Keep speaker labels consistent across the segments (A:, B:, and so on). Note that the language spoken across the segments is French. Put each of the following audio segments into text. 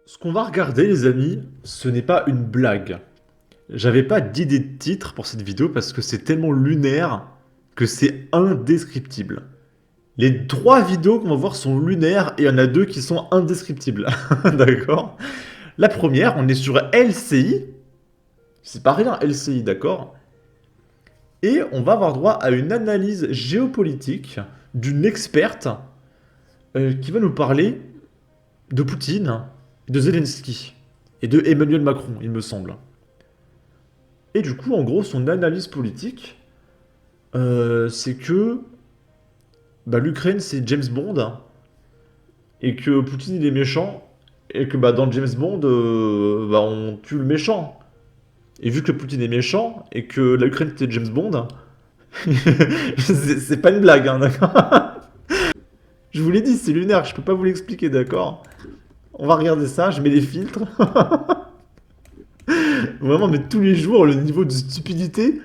A: Ce qu'on va regarder, les amis, ce n'est pas une blague. J'avais pas d'idée de titre pour cette vidéo parce que c'est tellement lunaire que c'est indescriptible. Les trois vidéos qu'on va voir sont lunaires et il y en a deux qui sont indescriptibles. D'accord? La première, on est sur LCI. C'est pas rien, LCI, d'accord? Et on va avoir droit à une analyse géopolitique d'une experte qui va nous parler de Poutine, de Zelensky et de Emmanuel Macron, il me semble. Et du coup, en gros, son analyse politique, c'est que l'Ukraine, c'est James Bond, et que Poutine, il est méchant, et que dans James Bond, on tue le méchant. Et vu que Poutine est méchant, et que l'Ukraine, c'était James Bond, c'est pas une blague, hein, d'accord? Je vous l'ai dit, c'est lunaire, je peux pas vous l'expliquer, d'accord? On va regarder ça, je mets des filtres. Vraiment, mais tous les jours, le niveau de stupidité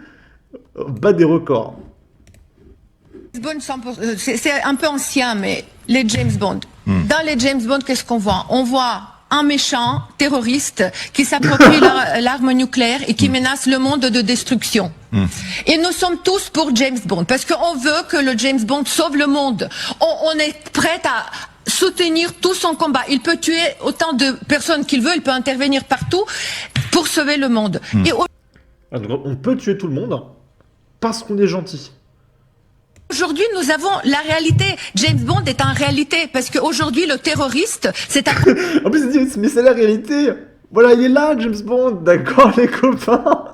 A: bat des records.
B: C'est un peu ancien, mais les James Bond. Dans les James Bond, qu'est-ce qu'on voit? On voit un méchant terroriste qui s'approprie l'arme nucléaire et qui menace le monde de destruction. Et nous sommes tous pour James Bond, parce qu'on veut que le James Bond sauve le monde. On est prêt à soutenir tout son combat. Il peut tuer autant de personnes qu'il veut, il peut intervenir partout pour sauver le monde. Et
A: Donc, on peut tuer tout le monde parce qu'on est gentil.
B: aujourd'hui, nous avons la réalité. James Bond est en réalité, parce qu'aujourd'hui, le terroriste, c'est un...
A: En plus, il dit, mais c'est la réalité. Voilà, il est là, James Bond, d'accord, les copains.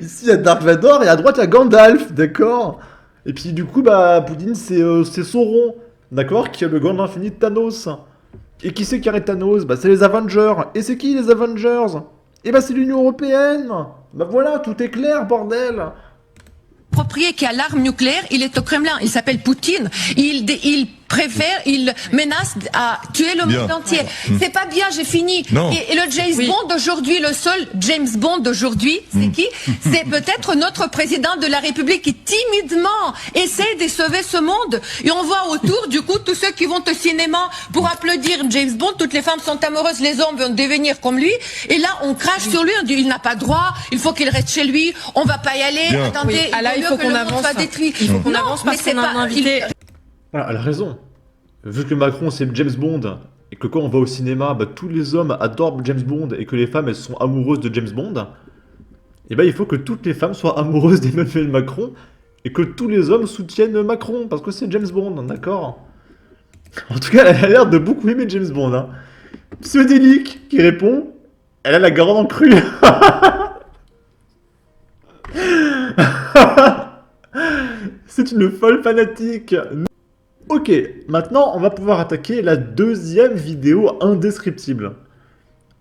A: Ici, il y a Dark Vador et à droite, il y a Gandalf, d'accord. Et puis, du coup, Poutine, c'est Sauron, d'accord, qui a le gant infini de Thanos. Et qui c'est qui arrête Thanos? C'est les Avengers. Et c'est qui, les Avengers? Et c'est l'Union Européenne. Voilà, tout est clair, bordel.
B: approprié qui a l'arme nucléaire, il est au Kremlin, il s'appelle Poutine, il menace à tuer le monde entier. C'est pas bien, j'ai fini. Et le James Bond d'aujourd'hui, le seul James Bond d'aujourd'hui, c'est qui? C'est peut-être notre président de la République qui timidement essaie de sauver ce monde. Et on voit autour, du coup, tous ceux qui vont au cinéma pour applaudir James Bond, toutes les femmes sont amoureuses, les hommes veulent devenir comme lui. Et là, on crache sur lui, on dit il n'a pas droit, il faut qu'il reste chez lui, on va pas y aller. Attendez,
C: il faut qu'on avance. Il faut qu'on avance parce qu'on a un invité.
A: Voilà, elle a raison. Vu que Macron c'est James Bond, et que quand on va au cinéma, tous les hommes adorent James Bond, et que les femmes elles sont amoureuses de James Bond, et il faut que toutes les femmes soient amoureuses d'Emmanuel Macron, et que tous les hommes soutiennent Macron, parce que c'est James Bond, d'accord? En tout cas, elle a l'air de beaucoup aimer James Bond, hein. Pseudélique qui répond, elle a la garde en crue. C'est une folle fanatique. Ok, maintenant on va pouvoir attaquer la deuxième vidéo indescriptible.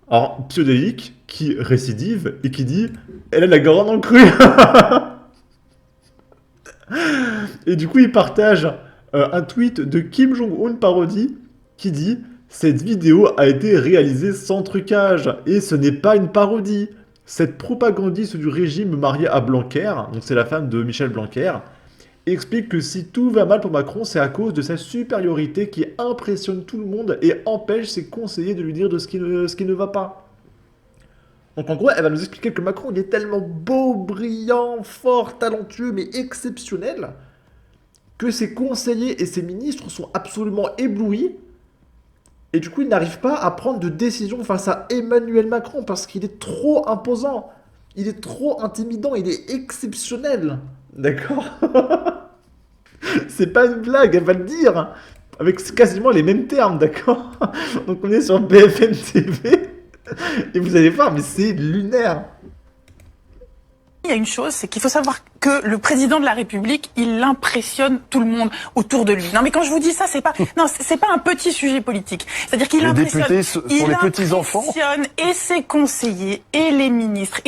A: Alors, Pseudélique qui récidive et qui dit « Elle a la grande en crue !» Et du coup il partage un tweet de Kim Jong-un parodie qui dit « Cette vidéo a été réalisée sans trucage et ce n'est pas une parodie. Cette propagandiste du régime mariée à Blanquer, donc c'est la femme de Michel Blanquer, explique que si tout va mal pour Macron, c'est à cause de sa supériorité qui impressionne tout le monde et empêche ses conseillers de lui dire de ce qui ne va pas. Donc en gros, elle va nous expliquer que Macron, il est tellement beau, brillant, fort, talentueux, mais exceptionnel, que ses conseillers et ses ministres sont absolument éblouis, et du coup, ils n'arrivent pas à prendre de décision face à Emmanuel Macron, parce qu'il est trop imposant, il est trop intimidant, il est exceptionnel. D'accord? C'est pas une blague, elle va le dire. Avec quasiment les mêmes termes, d'accord? Donc on est sur BFM TV. Et vous allez voir, mais c'est lunaire.
C: Il y a une chose, c'est qu'il faut savoir que le président de la République, il impressionne tout le monde autour de lui. Non, mais quand je vous dis ça, c'est pas un petit sujet politique. C'est-à-dire qu'il impressionne,
D: les députés sont les petits enfants.
C: Et ses conseillers et les ministres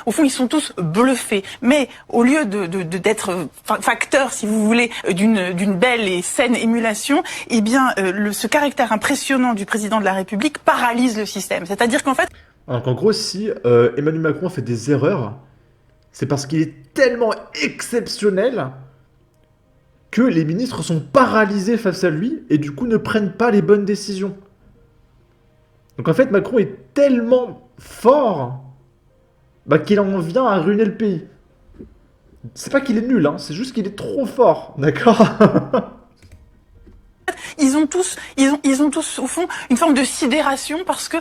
C: au fond, ils sont tous bluffés. Mais au lieu d'être facteur, si vous voulez, d'une belle et saine émulation, eh bien, ce caractère impressionnant du président de la République paralyse le système. C'est-à-dire qu'en fait,
A: donc en gros, si Emmanuel Macron fait des erreurs, c'est parce qu'il est tellement exceptionnel que les ministres sont paralysés face à lui et du coup ne prennent pas les bonnes décisions. Donc en fait, Macron est tellement fort bah, qu'il en vient à ruiner le pays. C'est pas qu'il est nul, hein, c'est juste qu'il est trop fort, d'accord?
C: Ils ont tous, au fond, une forme de sidération parce que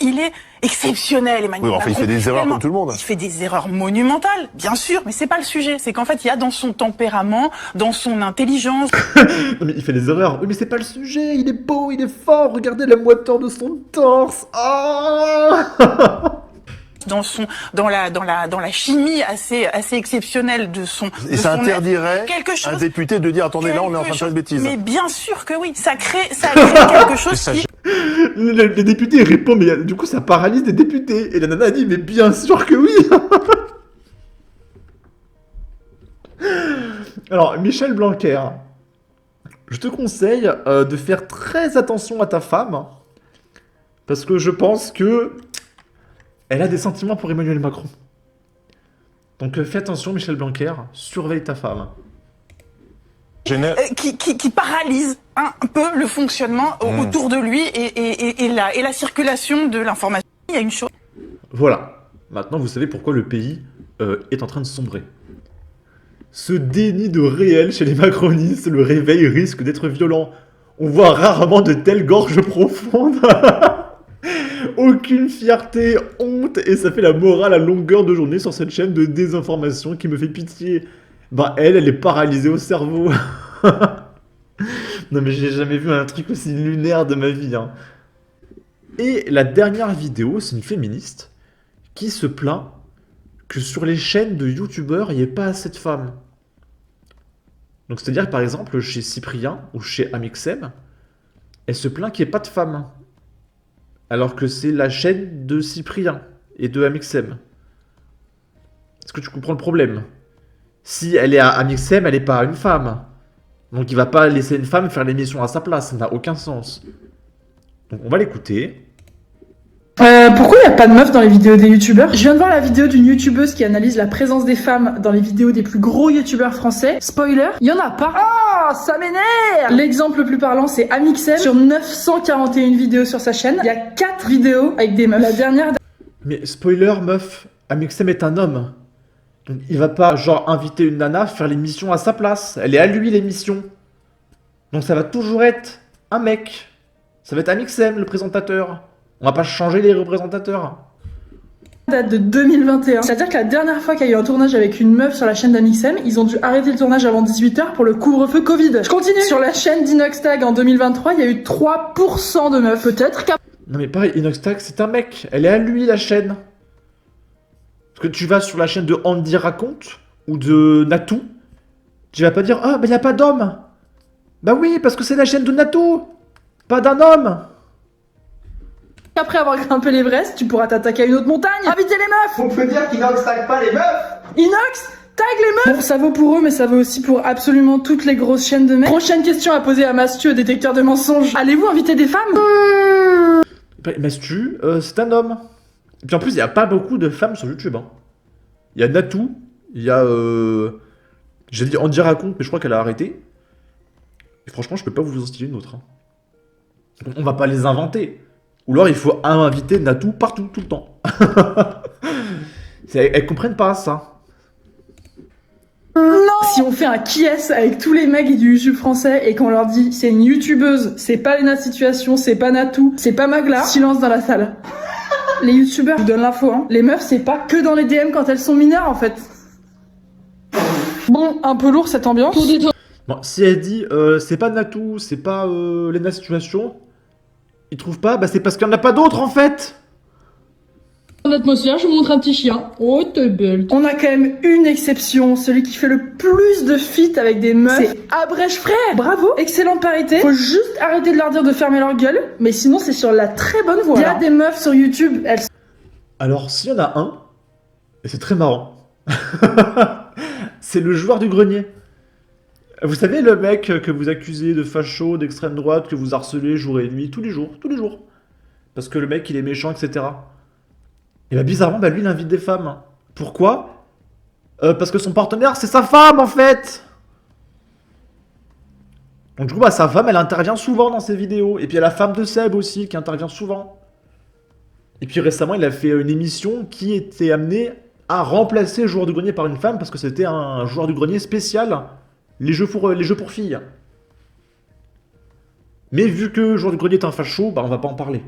C: il est exceptionnel, Emmanuel
D: Oui, enfin, il fait des erreurs comme tout le monde.
C: Il fait des erreurs monumentales, bien sûr, mais c'est pas le sujet. C'est qu'en fait, il y a dans son tempérament, dans son intelligence.
A: Non, mais il fait des erreurs. Oui, mais c'est pas le sujet. Il est beau, il est fort. Regardez la moiteur de son torse. Ah
C: dans la chimie assez exceptionnelle de son.
D: Et ça interdirait
C: à
D: un député de dire attendez là on est en train de faire une bêtise.
C: Mais bien sûr que oui, ça crée quelque chose qui.
A: Les députés ils répondent mais du coup ça paralyse des députés et la nana dit mais bien sûr que oui. Alors Michel Blanquer, je te conseille de faire très attention à ta femme parce que je pense que elle a des sentiments pour Emmanuel Macron. Donc fais attention Michel Blanquer, surveille ta femme.
C: Qui paralyse un peu le fonctionnement autour de lui et la circulation de l'information. Il y a une chose.
A: Voilà. Maintenant, vous savez pourquoi le pays est en train de sombrer. Ce déni de réel chez les macronistes, le réveil risque d'être violent. On voit rarement de telles gorges profondes. Aucune fierté, honte, et ça fait la morale à longueur de journée sur cette chaîne de désinformation qui me fait pitié. Bah elle est paralysée au cerveau. Non mais j'ai jamais vu un truc aussi lunaire de ma vie. Hein. Et la dernière vidéo, c'est une féministe qui se plaint que sur les chaînes de youtubeurs, il n'y ait pas assez de femmes. Donc c'est-à-dire par exemple chez Cyprien ou chez Amixem, elle se plaint qu'il n'y ait pas de femmes. Alors que c'est la chaîne de Cyprien et de Amixem. Est-ce que tu comprends le problème? Si elle est à Amixem, elle n'est pas une femme. Donc il va pas laisser une femme faire l'émission à sa place, ça n'a aucun sens. Donc on va l'écouter.
E: Pourquoi il n'y a pas de meufs dans les vidéos des youtubeurs? Je viens de voir la vidéo d'une youtubeuse qui analyse la présence des femmes dans les vidéos des plus gros youtubeurs français. Spoiler, il y en a pas. Oh, ça m'énerve! L'exemple le plus parlant, c'est Amixem. Sur 941 vidéos sur sa chaîne, il y a 4 vidéos avec des meufs. La dernière...
A: Mais spoiler, meuf, Amixem est un homme. Donc il va pas, genre, inviter une nana, faire l'émission à sa place. Elle est à lui, l'émission. Donc ça va toujours être un mec. Ça va être Amixem, le présentateur. On va pas changer les représentateurs.
E: Date de 2021. C'est-à-dire que la dernière fois qu'il y a eu un tournage avec une meuf sur la chaîne d'Amixem, ils ont dû arrêter le tournage avant 18h pour le couvre-feu Covid. Je continue. Sur la chaîne d'Inoxtag en 2023, il y a eu 3% de meufs. Peut-être qu'à...
A: Non mais pareil, Inoxtag, c'est un mec. Elle est à lui, la chaîne. Parce que tu vas sur la chaîne de Andy Raconte ou de Natou, tu vas pas dire « Ah, mais il n'y a pas d'homme !» Bah oui, parce que c'est la chaîne de Natou, pas d'un homme.
E: Après avoir grimpé l'Everest, tu pourras t'attaquer à une autre montagne. Invitez les meufs.
F: On peut dire qu'Inox tag pas les meufs.
E: Inox tag les meufs. Bon, ça vaut pour eux, mais ça vaut aussi pour absolument toutes les grosses chaînes de mecs. Prochaine question à poser à Mastu, détecteur de mensonges. Allez-vous inviter des femmes?
A: Mastu, c'est un homme. Et puis en plus, il n'y a pas beaucoup de femmes sur YouTube. Hein. Il y a Natou, il y a... J'ai dit Andy Raconte, mais je crois qu'elle a arrêté. Et franchement, je peux pas vous en citer une autre. Hein. On va pas les inventer. Ou alors il faut inviter Natou partout, tout le temps. Elles comprennent pas ça.
E: Non. Si on fait un qui-est avec tous les mecs du YouTube français et qu'on leur dit c'est une youtubeuse, c'est pas Lena Situation, c'est pas Natou, c'est pas Magla, silence dans la salle. Les youtubeurs vous donnent l'info, hein. Les meufs c'est pas que dans les DM quand elles sont mineures en fait. Bon, un peu lourd cette ambiance.
A: Bon, si elle dit c'est pas Natou, c'est pas Lena Situation, ils trouvent pas, bah c'est parce qu'il y en a pas d'autres en fait.
E: Dans l'atmosphère, je vous montre un petit chien. Oh, t'es belle. On a quand même une exception, celui qui fait le plus de feats avec des meufs. C'est Abrèche Frère. Bravo, excellente parité. Faut juste arrêter de leur dire de fermer leur gueule, mais sinon c'est sur la très bonne voie. Il y a des meufs sur YouTube, elles...
A: Alors s'il y en a un, et c'est très marrant, c'est le joueur du grenier. Vous savez le mec que vous accusez de facho, d'extrême droite, que vous harcelez jour et nuit, tous les jours. Parce que le mec il est méchant, etc. Et bah bizarrement, bah lui il invite des femmes. Pourquoi? Parce que son partenaire c'est sa femme en fait. Donc du coup bah sa femme elle intervient souvent dans ses vidéos. Et puis il y a la femme de Seb aussi qui intervient souvent. Et puis récemment, il a fait une émission qui était amenée à remplacer le joueur du grenier par une femme parce que c'était un joueur du grenier spécial, les jeux pour filles. Mais vu que le joueur du grenier est un facho, bah on va pas en parler.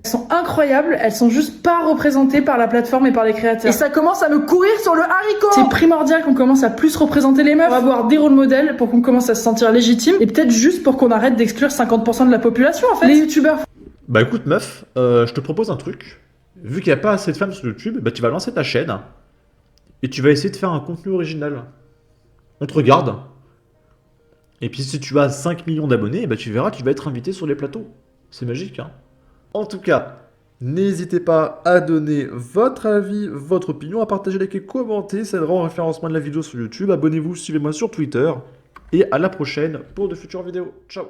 E: Elles sont incroyables, elles sont juste pas représentées par la plateforme et par les créateurs. Et ça commence à me courir sur le haricot. C'est primordial qu'on commence à plus représenter les meufs, pour avoir des rôles modèles, pour qu'on commence à se sentir légitime, et peut-être juste pour qu'on arrête d'exclure 50% de la population en fait. Les youtubeurs.
A: Bah écoute meuf, je te propose un truc. Vu qu'il n'y a pas assez de femmes sur YouTube, bah tu vas lancer ta chaîne, et tu vas essayer de faire un contenu original. On te regarde. Et puis si tu as 5 millions d'abonnés, bah tu verras, tu vas être invité sur les plateaux. C'est magique, hein. En tout cas, n'hésitez pas à donner votre avis, votre opinion, à partager, liker, commenter, ça aidera au référencement de la vidéo sur YouTube. Abonnez-vous, suivez-moi sur Twitter, et à la prochaine pour de futures vidéos. Ciao!